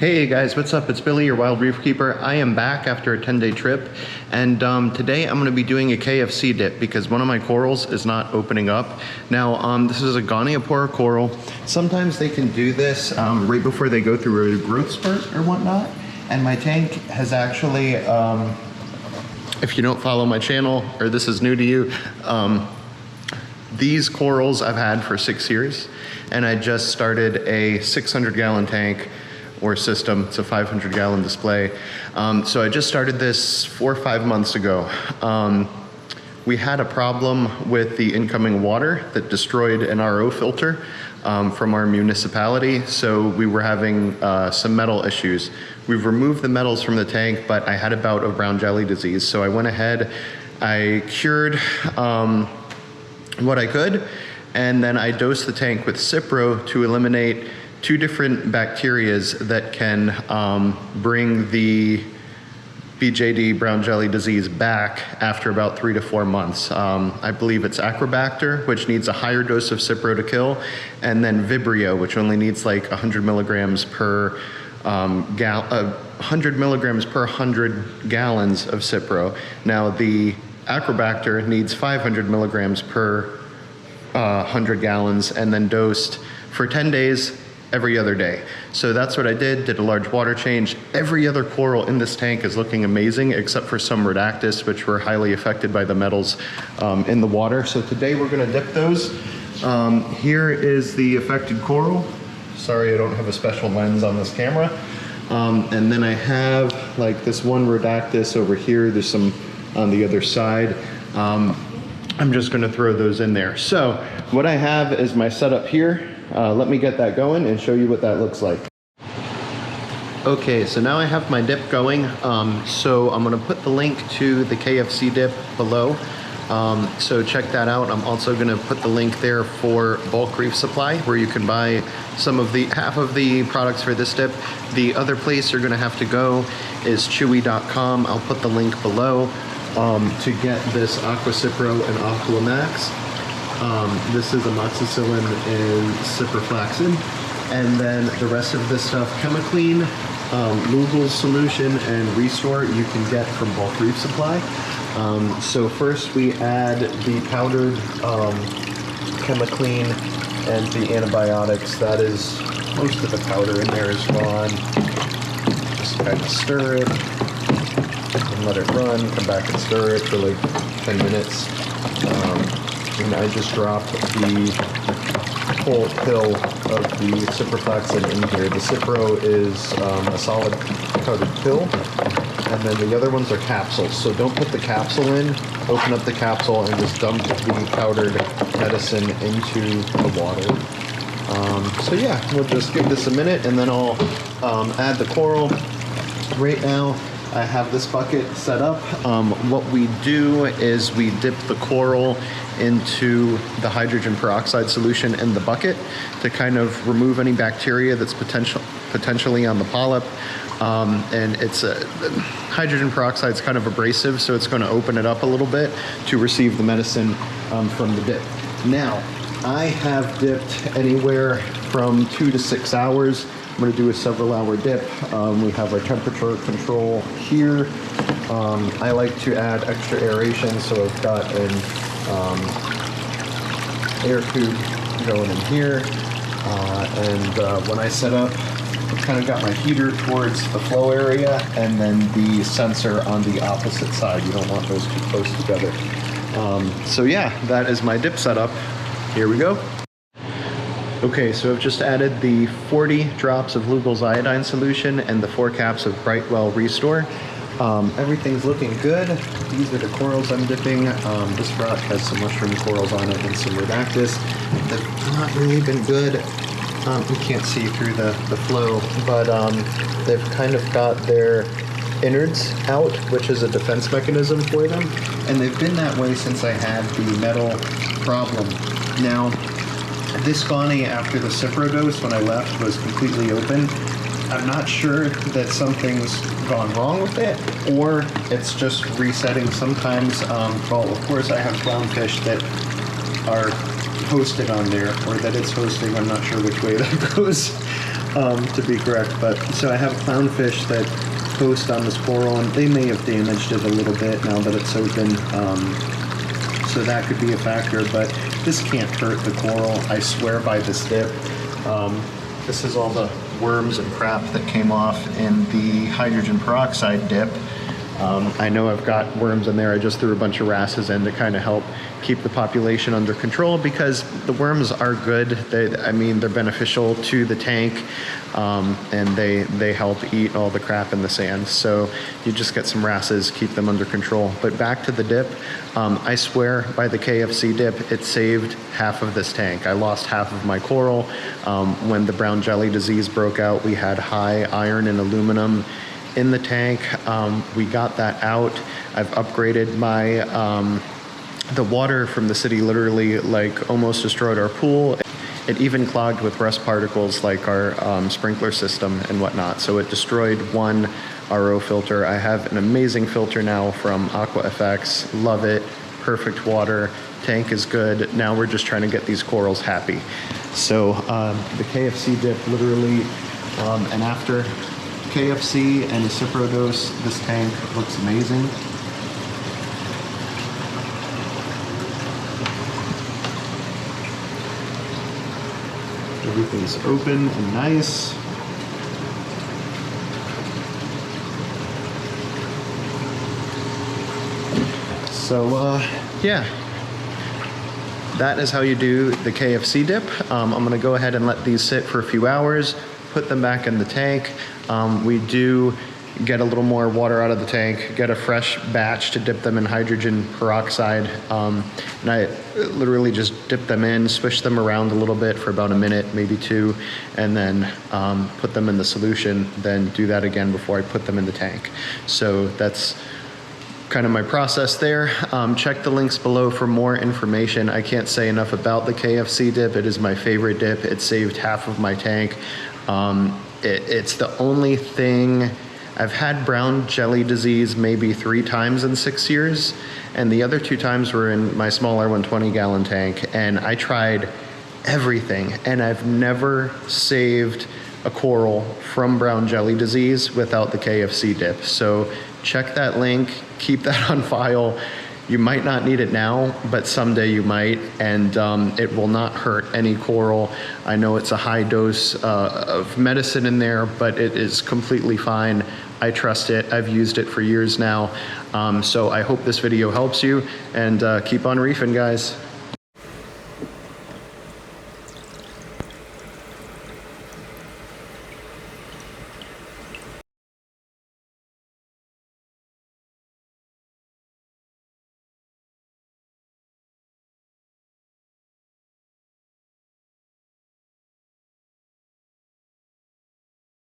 Hey guys, what's up? It's Billy, your WildReefKeeper. I am back after a 10-day trip, and today I'm going to be doing a KFC dip because one of my corals is not opening up. Now, this is a Goniopora coral. Sometimes they can do this right before they go through a growth spurt or whatnot, and my tank has actually, if you don't follow my channel or this is new to you, these corals I've had for 6 years, and I just started a 600-gallon tank or system. It's a 500-gallon display. So I just started this 4 or 5 months ago. We had a problem with the incoming water that destroyed an RO filter from our municipality, so we were having some metal issues. We've removed the metals from the tank, but I had a bout of brown jelly disease, so I went ahead, I cured what I could, and then I dosed the tank with Cipro to eliminate 2 different bacterias that can bring the BJD, brown jelly disease, back after about 3 to 4 months. I believe it's Acrobacter, which needs a higher dose of Cipro to kill, and then Vibrio, which only needs like 100 milligrams per 100 milligrams per 100 gallons of Cipro. Now the Acrobacter needs 500 milligrams per 100 gallons, and then dosed for 10 days every other day. So that's what I did a large water change. Every other coral in this tank is looking amazing except for some Rhodactis, which were highly affected by the metals in the water. So today we're gonna dip those. Here is the affected coral. Sorry, I don't have a special lens on this camera. And then I have like this one Rhodactis over here. There's some on the other side. I'm just gonna throw those in there. So what I have is my setup here. Let me get that going and show you what that looks like. Okay, so now I have my dip going. So I'm gonna put the link to the KFC dip below. So check that out. I'm also gonna put the link there for bulk reef supply, where you can buy half of the products for this dip. The other place you're gonna have to go is chewy.com. I'll put the link below to get this Aqua Cipro and Aqua Max. This is amoxicillin and ciprofloxacin, and then the rest of this stuff, ChemiClean, Lugol's solution, and Restore, you can get from bulk reef supply. So first we add the powdered ChemiClean and the antibiotics. That is, most of the powder in there is gone. Just kind of stir it and let it run. Come back and stir it for like 10 minutes. And I just dropped the whole pill of the ciprofloxacin in here. The Cipro is a solid powdered pill, and then the other ones are capsules. So don't put the capsule in, open up the capsule and just dump the powdered medicine into the water. So yeah, we'll just give this a minute and then I'll add the coral. Right now, I have this bucket set up. What we do is we dip the coral into the hydrogen peroxide solution in the bucket to kind of remove any bacteria that's potentially on the polyp. And hydrogen peroxide is kind of abrasive, so it's going to open it up a little bit to receive the medicine from the dip. Now, I have dipped anywhere from 2 to 6 hours. I'm going to do a several-hour dip. We have our temperature control here. I like to add extra aeration, so I've got an air tube going in here. When I set up, I've kind of got my heater towards the flow area and then the sensor on the opposite side. You don't want those too close together. So yeah, that is my dip setup. Here we go. Okay, so I've just added the 40 drops of Lugol's iodine solution and the 4 caps of Brightwell Restore. Everything's looking good. These are the corals I'm dipping. This rock has some mushroom corals on it and some Rhodactis. They've not really been good. You can't see through the flow, but they've kind of got their innards out, which is a defense mechanism for them. And they've been that way since I had the metal problem. Now, this Goni, after the Cipro dose, when I left, was completely open. I'm not sure that something's gone wrong with it, or it's just resetting sometimes. Well, of course, I have clownfish that are hosted on there, or that it's hosting. I'm not sure which way that goes. to be correct. But so I have clownfish that host on this coral, and they may have damaged it a little bit now that it's open. So that could be a factor, but this can't hurt the coral. I swear by this dip. This is all the worms and crap that came off in the hydrogen peroxide dip. I know I've got worms in there. I just threw a bunch of wrasses in to kind of help keep the population under control, because the worms are good. They're beneficial to the tank, and they help eat all the crap in the sand. So you just get some wrasses, keep them under control. But back to the dip, I swear by the KFC dip, it saved half of this tank. I lost half of my coral. When the brown jelly disease broke out, we had high iron and aluminum in the tank. We got that out. I've upgraded my the water from the city literally like almost destroyed our pool. It even clogged with rust particles like our sprinkler system and whatnot. So it destroyed one RO filter. I have an amazing filter now from AquaFX. Love it. Perfect water. Tank is good. Now we're just trying to get these corals happy. So the KFC dip literally, and after KFC and a Cipro dose, this tank looks amazing. Everything's open and nice. So yeah, that is how you do the KFC dip. I'm gonna go ahead and let these sit for a few hours, put them back in the tank. We do get a little more water out of the tank, get a fresh batch to dip them in hydrogen peroxide. And I literally just dip them in, swish them around a little bit for about a minute, maybe two, and then put them in the solution, then do that again before I put them in the tank. So that's kind of my process there. Check the links below for more information. I can't say enough about the KFC dip. It is my favorite dip. It saved half of my tank. It's the only thing. I've had brown jelly disease maybe 3 times in 6 years, and the other 2 times were in my smaller 120-gallon tank, and I tried everything, and I've never saved a coral from brown jelly disease without the KFC dip. So check that link, keep that on file. You might not need it now, but someday you might, and it will not hurt any coral. I know it's a high dose of medicine in there, but it is completely fine. I trust it. I've used it for years now. So I hope this video helps you, and keep on reefing, guys.